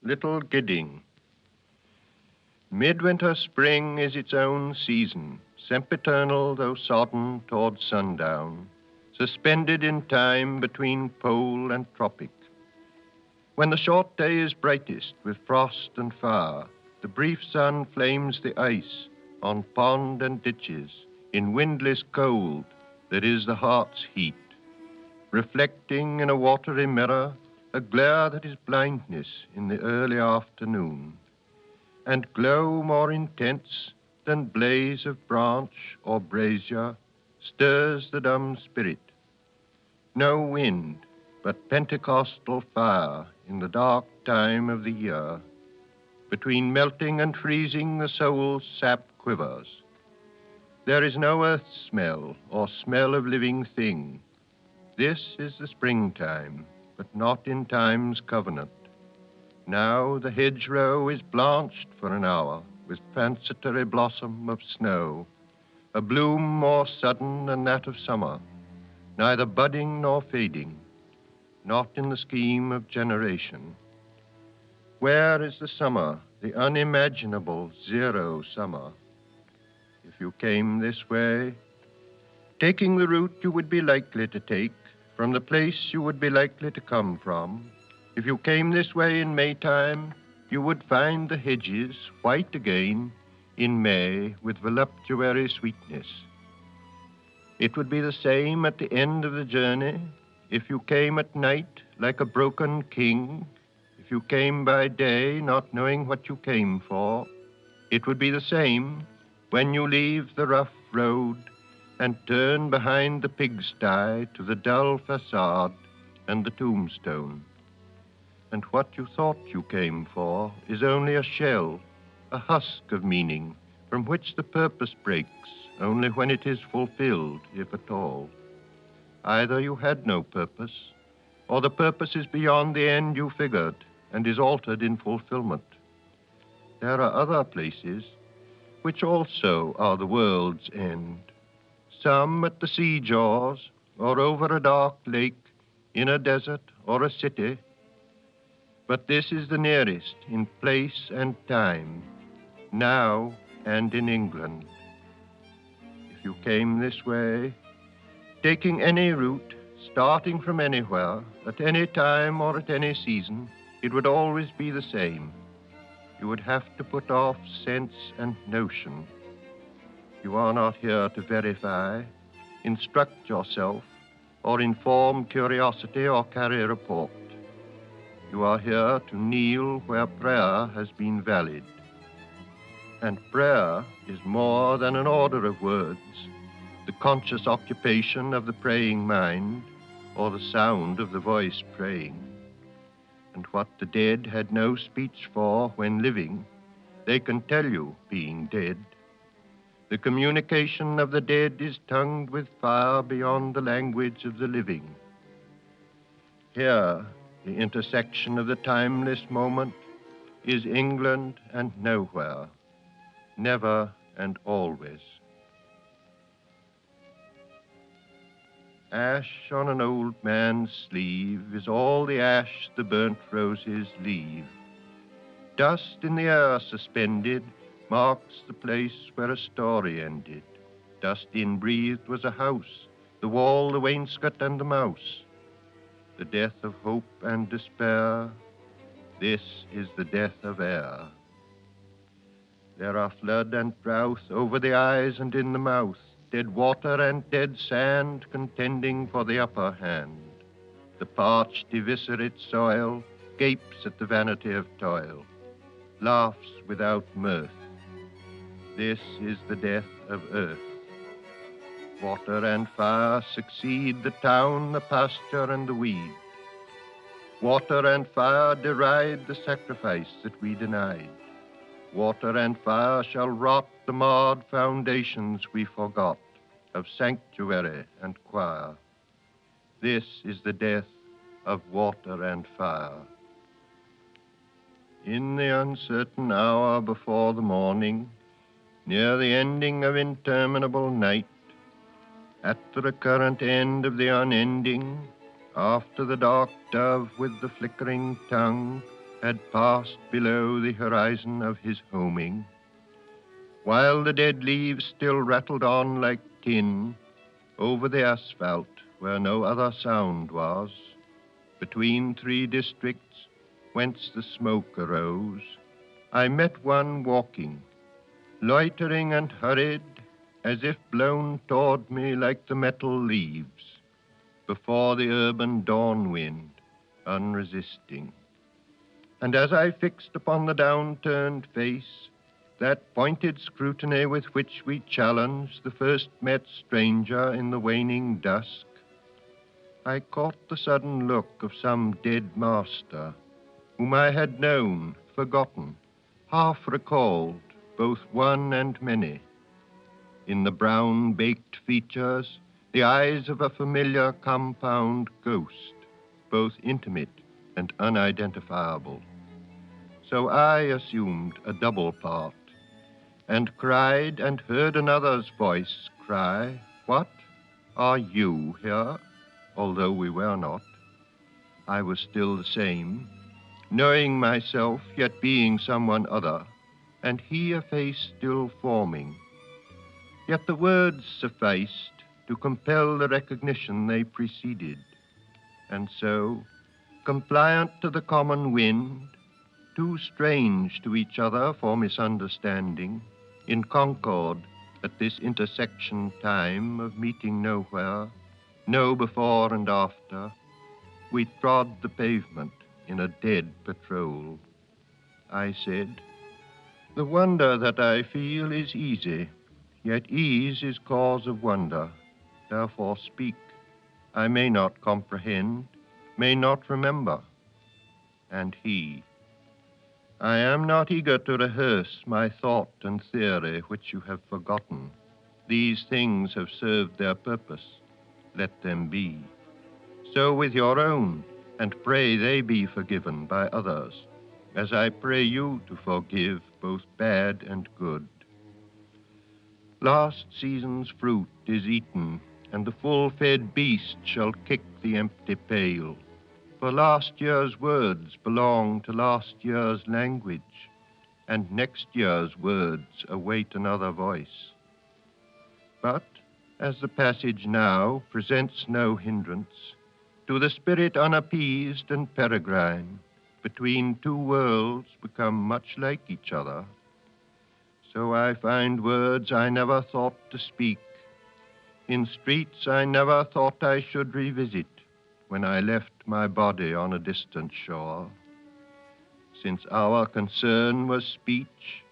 Little Gidding. Midwinter spring is its own season, sempiternal though sodden toward sundown, suspended in time between pole and tropic. When the short day is brightest with frost and fire, the brief sun flames the ice on pond and ditches in windless cold that is the heart's heat, reflecting in a watery mirror a glare that is blindness in the early afternoon, and glow more intense than blaze of branch or brazier stirs the dumb spirit. No wind, but Pentecostal fire in the dark time of the year. Between melting and freezing, the soul's sap quivers. There is no earth smell or smell of living thing. This is the springtime, but not in time's covenant. Now the hedgerow is blanched for an hour with transitory blossom of snow, a bloom more sudden than that of summer, neither budding nor fading, not in the scheme of generation. Where is the summer, the unimaginable zero summer? If you came this way, taking the route you would be likely to take, from the place you would be likely to come from, if you came this way in Maytime, you would find the hedges white again in May with voluptuary sweetness. It would be the same at the end of the journey if you came at night like a broken king, if you came by day not knowing what you came for. It would be the same when you leave the rough road and turn behind the pigsty to the dull facade and the tombstone. And what you thought you came for is only a shell, a husk of meaning, from which the purpose breaks only when it is fulfilled, if at all. Either you had no purpose, or the purpose is beyond the end you figured and is altered in fulfillment. There are other places which also are the world's end, some at the sea jaws or over a dark lake, in a desert or a city, but this is the nearest in place and time, now and in England. If you came this way, taking any route, starting from anywhere, at any time or at any season, it would always be the same. You would have to put off sense and notion. You are not here to verify, instruct yourself, or inform curiosity or carry a report. You are here to kneel where prayer has been valid. And prayer is more than an order of words, the conscious occupation of the praying mind, or the sound of the voice praying. And what the dead had no speech for when living, they can tell you being dead. The communication of the dead is tongued with fire beyond the language of the living. Here, the intersection of the timeless moment is England and nowhere, never and always. Ash on an old man's sleeve is all the ash the burnt roses leave. Dust in the air suspended marks the place where a story ended. Dust inbreathed was a house, the wall, the wainscot, and the mouse. The death of hope and despair, this is the death of air. There are flood and drouth over the eyes and in the mouth, dead water and dead sand contending for the upper hand. The parched, eviscerate soil gapes at the vanity of toil, laughs without mirth. This is the death of earth. Water and fire succeed the town, the pasture, and the weed. Water and fire deride the sacrifice that we denied. Water and fire shall rot the marred foundations we forgot of sanctuary and choir. This is the death of water and fire. In the uncertain hour before the morning, near the ending of interminable night, at the recurrent end of the unending, after the dark dove with the flickering tongue had passed below the horizon of his homing, while the dead leaves still rattled on like tin over the asphalt where no other sound was, between three districts whence the smoke arose, I met one walking, loitering and hurried, as if blown toward me like the metal leaves before the urban dawn wind, unresisting. And as I fixed upon the downturned face that pointed scrutiny with which we challenge the first met stranger in the waning dusk, I caught the sudden look of some dead master whom I had known, forgotten, half recalled, both one and many. In the brown baked features, the eyes of a familiar compound ghost, both intimate and unidentifiable. So I assumed a double part, and cried and heard another's voice cry, "What? Are you here?" Although we were not, I was still the same, knowing myself, yet being someone other, and he a face still forming. Yet the words sufficed to compel the recognition they preceded, and so, compliant to the common wind, too strange to each other for misunderstanding, in concord at this intersection time of meeting nowhere, no before and after, we trod the pavement in a dead patrol. I said, "The wonder that I feel is easy, yet ease is cause of wonder. Therefore speak. I may not comprehend, may not remember." And he, "I am not eager to rehearse my thought and theory which you have forgotten. These things have served their purpose. Let them be. So with your own, and pray they be forgiven by others, as I pray you to forgive both bad and good. Last season's fruit is eaten, and the full-fed beast shall kick the empty pail. For last year's words belong to last year's language, and next year's words await another voice. But as the passage now presents no hindrance to the spirit unappeased and peregrine, between two worlds become much like each other, so I find words I never thought to speak, in streets I never thought I should revisit when I left my body on a distant shore. Since our concern was speech,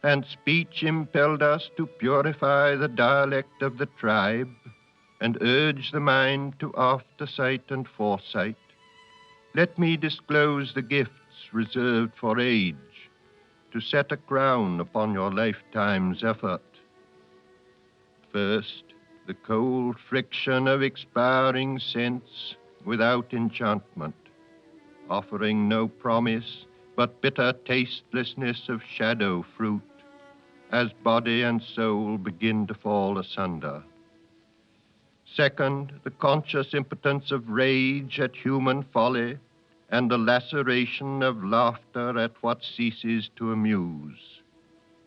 and speech impelled us to purify the dialect of the tribe and urge the mind to aftersight and foresight, let me disclose the gifts reserved for age, to set a crown upon your lifetime's effort. First, the cold friction of expiring sense without enchantment, offering no promise but bitter tastelessness of shadow fruit, as body and soul begin to fall asunder. Second, the conscious impotence of rage at human folly and the laceration of laughter at what ceases to amuse.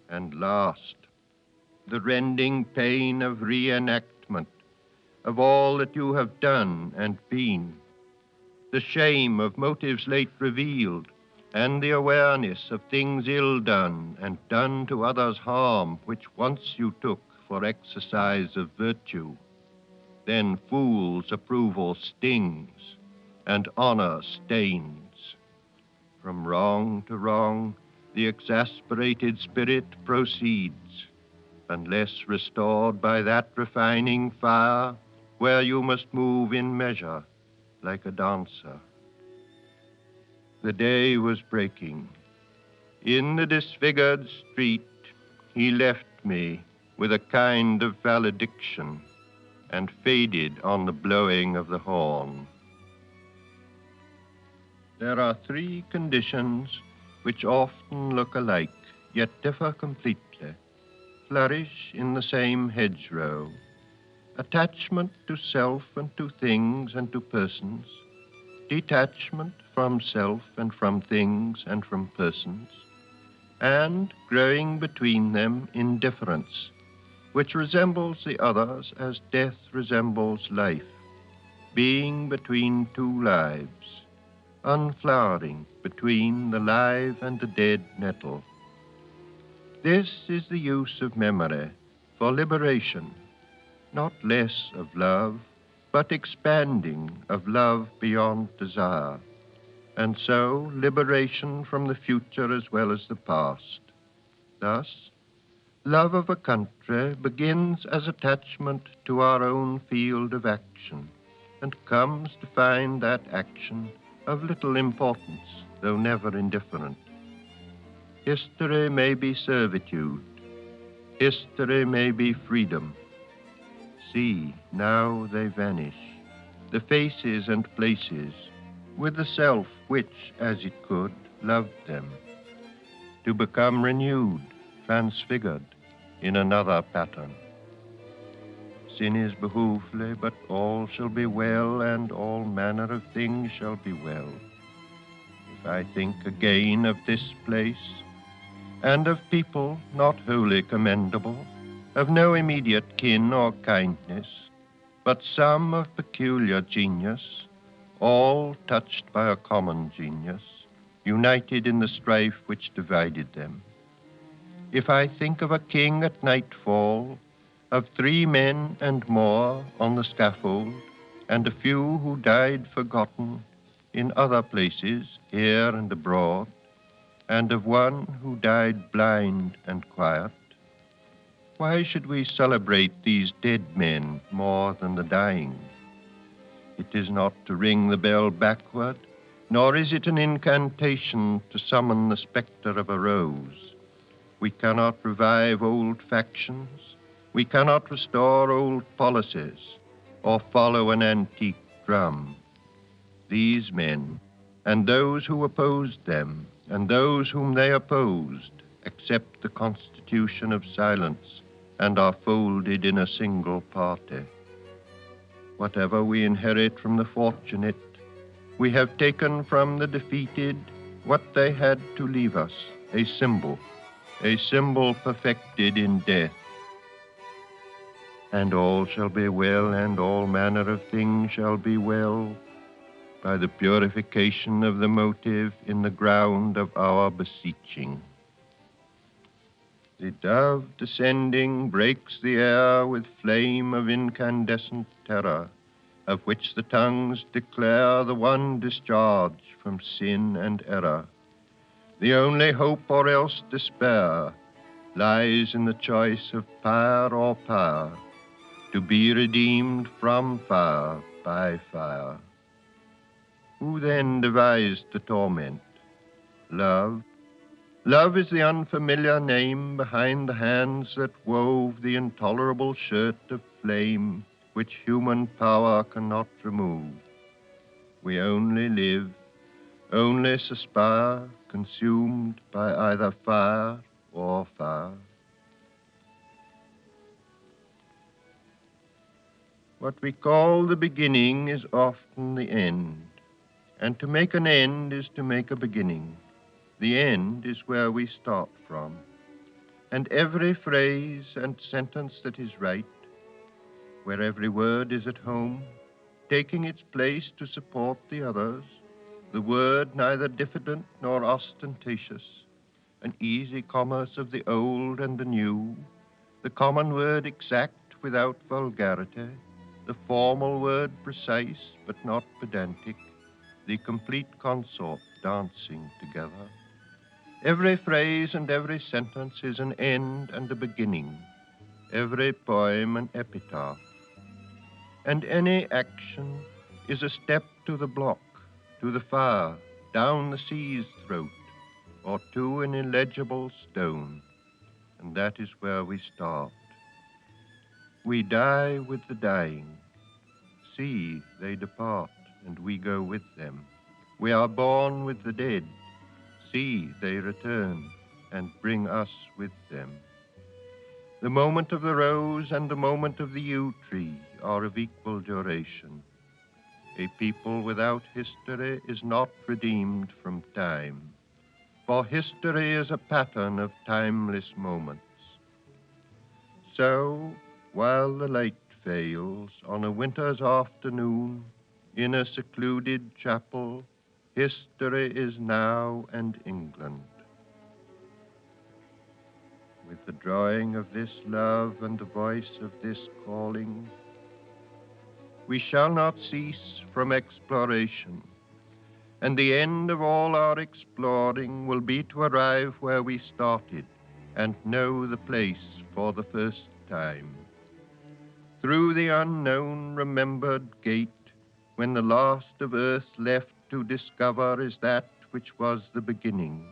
And last, the rending pain of reenactment of all that you have done and been, the shame of motives late revealed, and the awareness of things ill done and done to others harm, which once you took for exercise of virtue. Then fool's approval stings, and honor stains. From wrong to wrong, the exasperated spirit proceeds, unless restored by that refining fire where you must move in measure like a dancer. The day was breaking. In the disfigured street, he left me with a kind of valediction and faded on the blowing of the horn. There are three conditions which often look alike, yet differ completely, flourish in the same hedgerow: attachment to self and to things and to persons, detachment from self and from things and from persons, and growing between them indifference, which resembles the others as death resembles life, being between two lives, unflowering between the live and the dead nettle. This is the use of memory for liberation, not less of love, but expanding of love beyond desire, and so liberation from the future as well as the past. Thus, love of a country begins as attachment to our own field of action, and comes to find that action of little importance, though never indifferent. History may be servitude, history may be freedom. See, now they vanish, the faces and places, with the self which, as it could, loved them, to become renewed, transfigured in another pattern. Sin is behoovely, but all shall be well, and all manner of things shall be well. If I think again of this place, and of people not wholly commendable, of no immediate kin or kindness, but some of peculiar genius, all touched by a common genius, united in the strife which divided them. If I think of a king at nightfall, of 3 men and more on the scaffold, and a few who died forgotten in other places, here and abroad, and of one who died blind and quiet, why should we celebrate these dead men more than the dying? It is not to ring the bell backward, nor is it an incantation to summon the spectre of a rose. We cannot revive old factions, we cannot restore old policies, or follow an antique drum. These men, and those who opposed them, and those whom they opposed, accept the constitution of silence, and are folded in a single party. Whatever we inherit from the fortunate, we have taken from the defeated what they had to leave us, a symbol perfected in death. And all shall be well, and all manner of things shall be well, by the purification of the motive in the ground of our beseeching. The dove descending breaks the air with flame of incandescent terror, of which the tongues declare the one discharge from sin and error. The only hope or else despair lies in the choice of pyre or pyre, to be redeemed from fire by fire. Who then devised the torment? Love. Love is the unfamiliar name behind the hands that wove the intolerable shirt of flame which human power cannot remove. We only live, only suspire, consumed by either fire or fire. What we call the beginning is often the end, and to make an end is to make a beginning. The end is where we start from, and every phrase and sentence that is right, where every word is at home, taking its place to support the others, the word neither diffident nor ostentatious, an easy commerce of the old and the new, the common word exact without vulgarity, the formal word precise but not pedantic, the complete consort dancing together. Every phrase and every sentence is an end and a beginning, every poem an epitaph. And any action is a step to the block, to the fire, down the sea's throat, or to an illegible stone. And that is where we start. We die with the dying. See, they depart, and we go with them. We are born with the dead. See, they return, and bring us with them. The moment of the rose and the moment of the yew tree are of equal duration. A people without history is not redeemed from time, for history is a pattern of timeless moments. So, while the light fails on a winter's afternoon in a secluded chapel, history is now and England. With the drawing of this love and the voice of this calling, we shall not cease from exploration, and the end of all our exploring will be to arrive where we started and know the place for the first time. Through the unknown remembered gate, when the last of earth left to discover is that which was the beginning,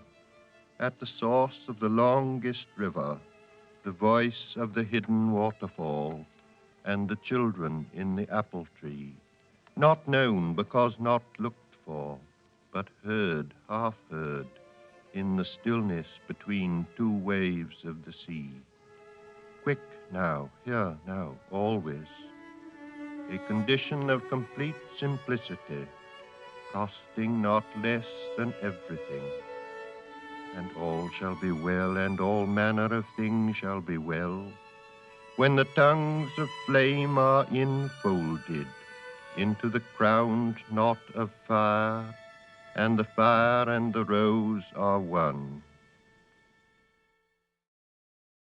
at the source of the longest river, the voice of the hidden waterfall, and the children in the apple tree, not known because not looked for, but heard, half heard, in the stillness between two waves of the sea. Quick now, here now, always, a condition of complete simplicity, costing not less than everything. And all shall be well, and all manner of things shall be well, when the tongues of flame are enfolded into the crowned knot of fire, and the fire and the rose are one.